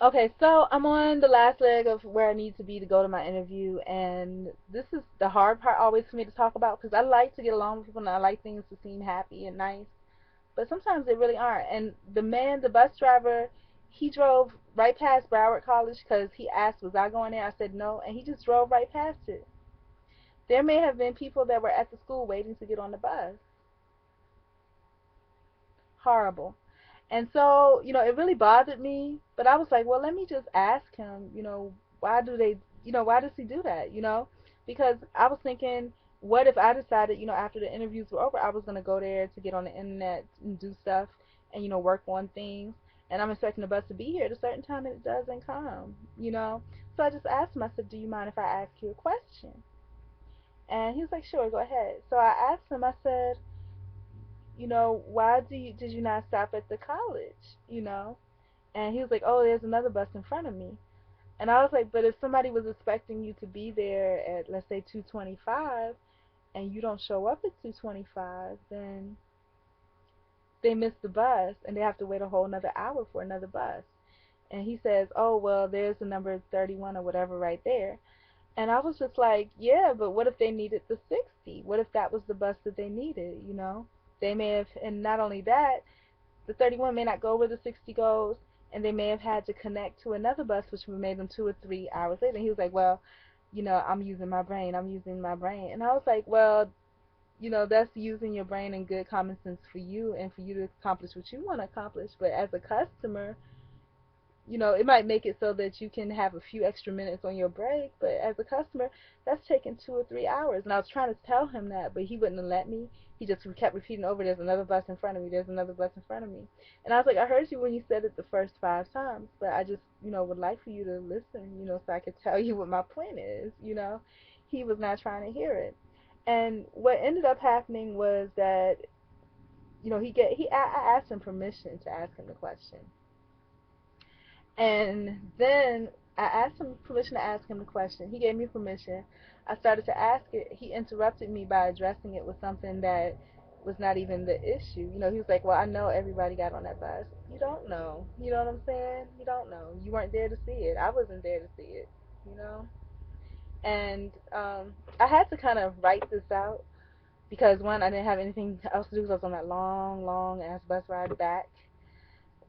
Okay, so I'm on the last leg of where I need to be to go to my interview, and this is the hard part always for me to talk about because I like to get along with people and I like things to seem happy and nice, but sometimes they really aren't. And the man, the bus driver, he drove right past Broward College because he asked, "Was I going there?" I said no, and he just drove right past it. There may have been people that were at the school waiting to get on the bus. Horrible. And so, it really bothered me, but I was like, well, let me just ask him, why do they, why does he do that, Because I was thinking, what if I decided, after the interviews were over, I was going to go there to get on the internet and do stuff and, work on things. And I'm expecting the bus to be here at a certain time and it doesn't come. So I just asked him, I said, do you mind if I ask you a question? And he was like, sure, go ahead. So I asked him, I said, why did you not stop at the college? And he was like, oh, there's another bus in front of me. And I was like, but if somebody was expecting you to be there at, let's say, 2:25, and you don't show up at 2:25, then they miss the bus, and they have to wait a whole another hour for another bus. And he says, oh, well, there's the number 31 or whatever right there. And I was just like, yeah, but what if they needed the 60? What if that was the bus that they needed? They may have, and not only that, the 31 may not go where the 60 goes, and they may have had to connect to another bus, which would have made them 2 or 3 hours later. And he was like, well, I'm using my brain. I'm using my brain. And I was like, well, that's using your brain and good common sense for you and for you to accomplish what you want to accomplish. But as a customer, it might make it so that you can have a few extra minutes on your break, but as a customer, that's taking 2 or 3 hours. And I was trying to tell him that, but he wouldn't let me. He just kept repeating over, there's another bus in front of me, there's another bus in front of me. And I was like, I heard you when you said it the first 5 times, but I just, would like for you to listen, so I could tell you what my point is. He was not trying to hear it. And what ended up happening was that, I asked him permission to ask him the question. And then I asked him permission to ask him the question. He gave me permission. I started to ask it. He interrupted me by addressing it with something that was not even the issue. He was like, well, I know everybody got on that bus. You don't know. You know what I'm saying? You don't know. You weren't there to see it. I wasn't there to see it, you know? And I had to kind of write this out because, one, I didn't have anything else to do because I was on that long, long ass bus ride back.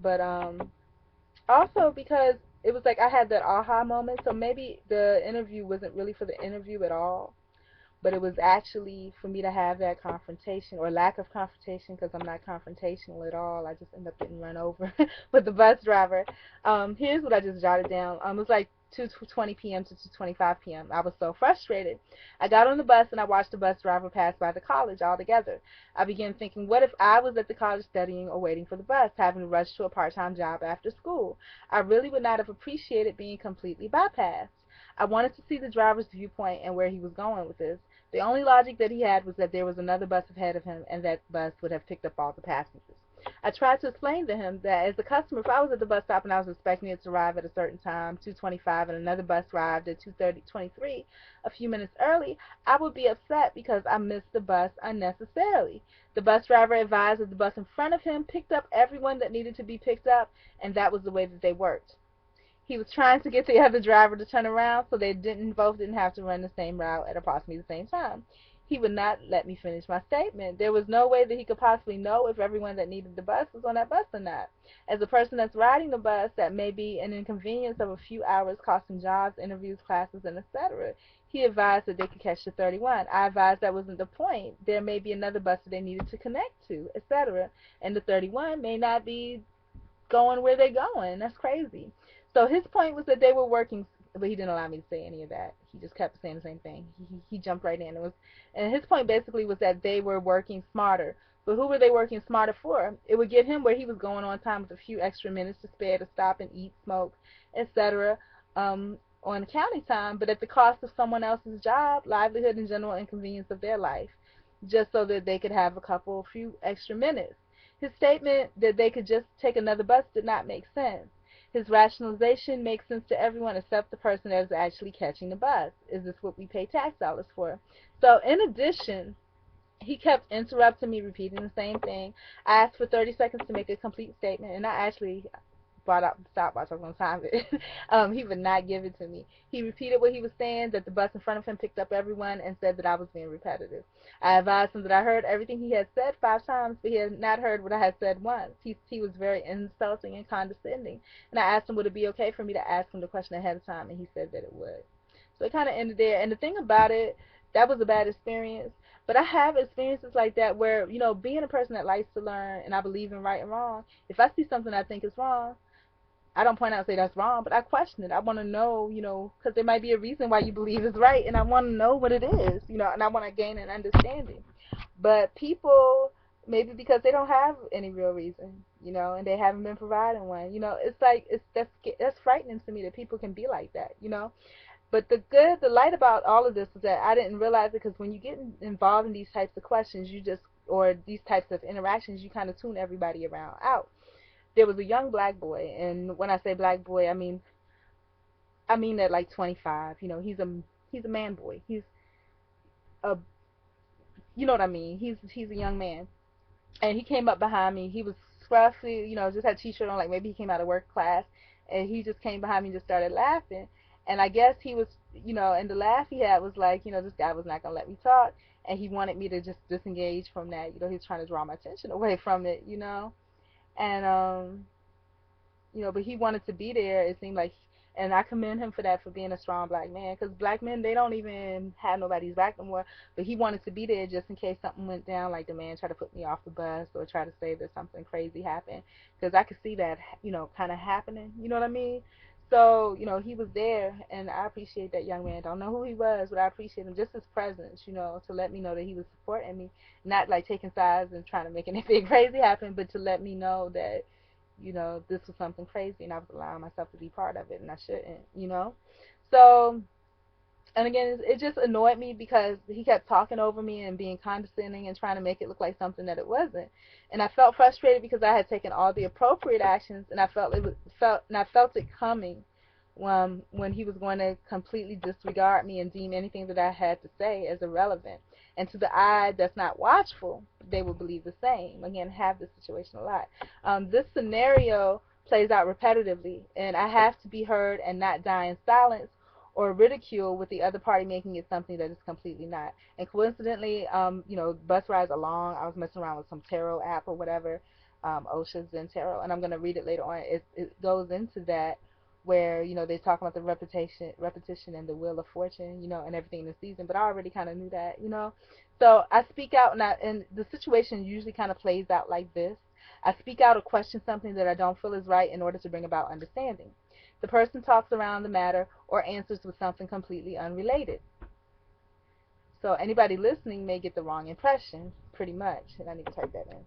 But also because it was like I had that aha moment, so maybe the interview wasn't really for the interview at all, but it was actually for me to have that confrontation or lack of confrontation because I'm not confrontational at all. I just end up getting run over with the bus driver. Here's what I just jotted down. It was like 2:20 p.m. to 2:25 p.m. I was so frustrated. I got on the bus and I watched the bus driver pass by the college altogether. I began thinking, what if I was at the college studying or waiting for the bus, having to rush to a part-time job after school? I really would not have appreciated being completely bypassed. I wanted to see the driver's viewpoint and where he was going with this. The only logic that he had was that there was another bus ahead of him and that bus would have picked up all the passengers. I tried to explain to him that as a customer, if I was at the bus stop and I was expecting it to arrive at a certain time, 2:25, and another bus arrived at 2:23, a few minutes early, I would be upset because I missed the bus unnecessarily. The bus driver advised that the bus in front of him picked up everyone that needed to be picked up, and that was the way that they worked. He was trying to get the other driver to turn around so they both didn't have to run the same route at approximately the same time. He would not let me finish my statement. There was no way that he could possibly know if everyone that needed the bus was on that bus or not. As a person that's riding the bus, that may be an inconvenience of a few hours costing jobs, interviews, classes, and etc. He advised that they could catch the 31. I advised that wasn't the point. There may be another bus that they needed to connect to, etc. And the 31 may not be going where they're going. That's crazy. So his point was that they were working, but he didn't allow me to say any of that. He just kept saying the same thing. He jumped right in. And his point basically was that they were working smarter. But who were they working smarter for? It would get him where he was going on time with a few extra minutes to spare to stop and eat, smoke, etc. On county time, but at the cost of someone else's job, livelihood, and general inconvenience of their life, just so that they could have few extra minutes. His statement that they could just take another bus did not make sense. His rationalization makes sense to everyone except the person that is actually catching the bus. Is this what we pay tax dollars for? So in addition, he kept interrupting me, repeating the same thing. I asked for 30 seconds to make a complete statement, and I actually brought out the stopwatch. I was on time. He would not give it to me. He repeated what he was saying, that the bus in front of him picked up everyone, and said that I was being repetitive. I advised him that I heard everything he had said 5 times, but he had not heard what I had said once. He was very insulting and condescending. And I asked him, would it be okay for me to ask him the question ahead of time, and he said that it would. So it kind of ended there. And the thing about it, that was a bad experience. But I have experiences like that where, being a person that likes to learn and I believe in right and wrong, if I see something I think is wrong, I don't point out and say that's wrong, but I question it. I want to know, because there might be a reason why you believe is right, and I want to know what it is, and I want to gain an understanding. But people, maybe because they don't have any real reason, and they haven't been provided one, it's like that's frightening to me that people can be like that, But the light about all of this is that I didn't realize it, because when you get involved in these types of questions, or these types of interactions, you kind of tune everybody around out. There was a young black boy, and when I say black boy, I mean at like 25. He's a man boy. He's a, you know what I mean. He's a young man, and he came up behind me. He was scruffy, just had a t-shirt on, like maybe he came out of work class, and he just came behind me and just started laughing. And I guess he was, and the laugh he had was like, this guy was not gonna let me talk, and he wanted me to just disengage from that. He was trying to draw my attention away from it, and but he wanted to be there. It seemed like, and I commend him for that, for being a strong black man, because black men, they don't even have nobody's back no more. But he wanted to be there just in case something went down, like the man tried to put me off the bus or try to say that something crazy happened, because I could see that, kind of happening. You know what I mean? So, he was there, and I appreciate that young man. Don't know who he was, but I appreciate him, just his presence, to let me know that he was supporting me, not like taking sides and trying to make anything crazy happen, but to let me know that, this was something crazy, and I was allowing myself to be part of it, and I shouldn't. So, and again, it just annoyed me because he kept talking over me and being condescending and trying to make it look like something that it wasn't. And I felt frustrated because I had taken all the appropriate actions, and I felt it coming when he was going to completely disregard me and deem anything that I had to say as irrelevant. And to the eye that's not watchful, they will believe the same. Again, have this situation a lot. This scenario plays out repetitively, and I have to be heard and not die in silence or ridicule, with the other party making it something that is completely not. And coincidentally, bus rides along, I was messing around with some tarot app or whatever, OSHA's and tarot, and I'm going to read it later on. It goes into that, where, they talk about the repetition and the wheel of fortune, and everything in the season, but I already kind of knew that, So I speak out, and the situation usually kind of plays out like this. I speak out or question something that I don't feel is right in order to bring about understanding. The person talks around the matter or answers with something completely unrelated. So anybody listening may get the wrong impression, pretty much. And I need to type that in.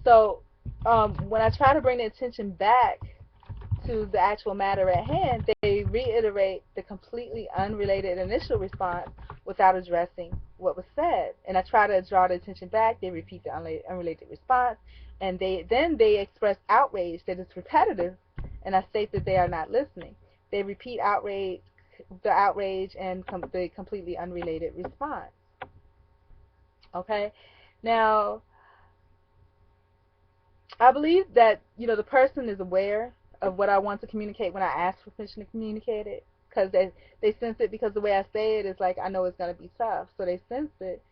So when I try to bring the attention back to the actual matter at hand, they reiterate the completely unrelated initial response without addressing what was said. And I try to draw the attention back. They repeat the unrelated response, and they express outrage that it's repetitive, and I state that they are not listening. They repeat the outrage and the completely unrelated response. Okay? Now, I believe that, the person is aware of what I want to communicate when I ask for permission to communicate it, because they sense it, because the way I say it is like, I know it's going to be tough, so they sense it,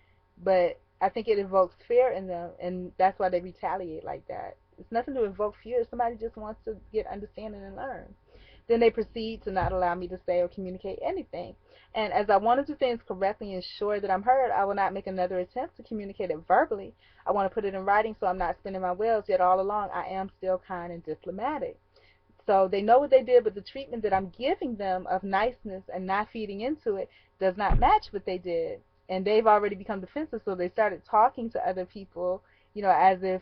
but I think it evokes fear in them, and that's why they retaliate like that. It's nothing to evoke fear. Somebody just wants to get understanding and learn. Then they proceed to not allow me to say or communicate anything. And as I want to do things correctly and ensure that I'm heard, I will not make another attempt to communicate it verbally. I want to put it in writing so I'm not spinning my wheels, yet all along I am still kind and diplomatic. So they know what they did, but the treatment that I'm giving them of niceness and not feeding into it does not match what they did. And they've already become defensive, so they started talking to other people, as if,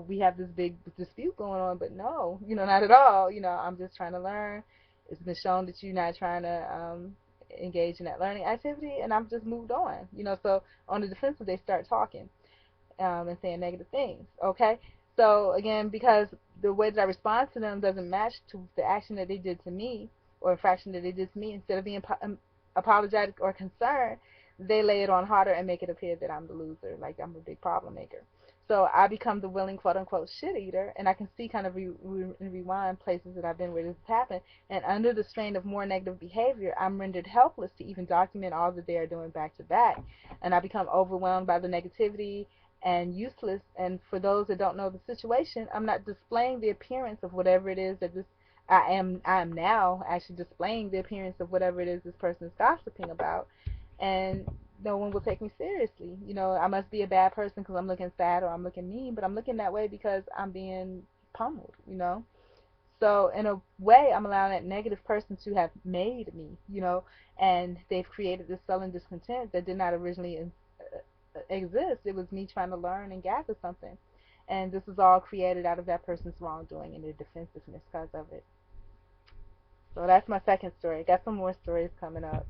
we have this big dispute going on, but no, not at all. I'm just trying to learn. It's been shown that you're not trying to engage in that learning activity, and I've just moved on. So on the defensive, they start talking and saying negative things, okay? So again, because the way that I respond to them doesn't match to the action that they did to me, or infraction that they did to me, instead of being apologetic or concerned, they lay it on harder and make it appear that I'm the loser, like I'm a big problem maker. So I become the willing quote unquote shit eater, and I can see kind of rewind places that I've been where this has happened. And under the strain of more negative behavior, I'm rendered helpless to even document all that they are doing back to back, and I become overwhelmed by the negativity and useless. And for those that don't know the situation, I'm not displaying the appearance of whatever it is that this I am now actually displaying the appearance of whatever it is this person is gossiping about, and no one will take me seriously. You know, I must be a bad person because I'm looking sad or I'm looking mean, but I'm looking that way because I'm being pummeled, you know. So in a way, I'm allowing that negative person to have made me, you know, and they've created this sullen discontent that did not originally exist. It was me trying to learn and gather something, and this was all created out of that person's wrongdoing and their defensiveness because of it. So that's my second story. Got some more stories coming up.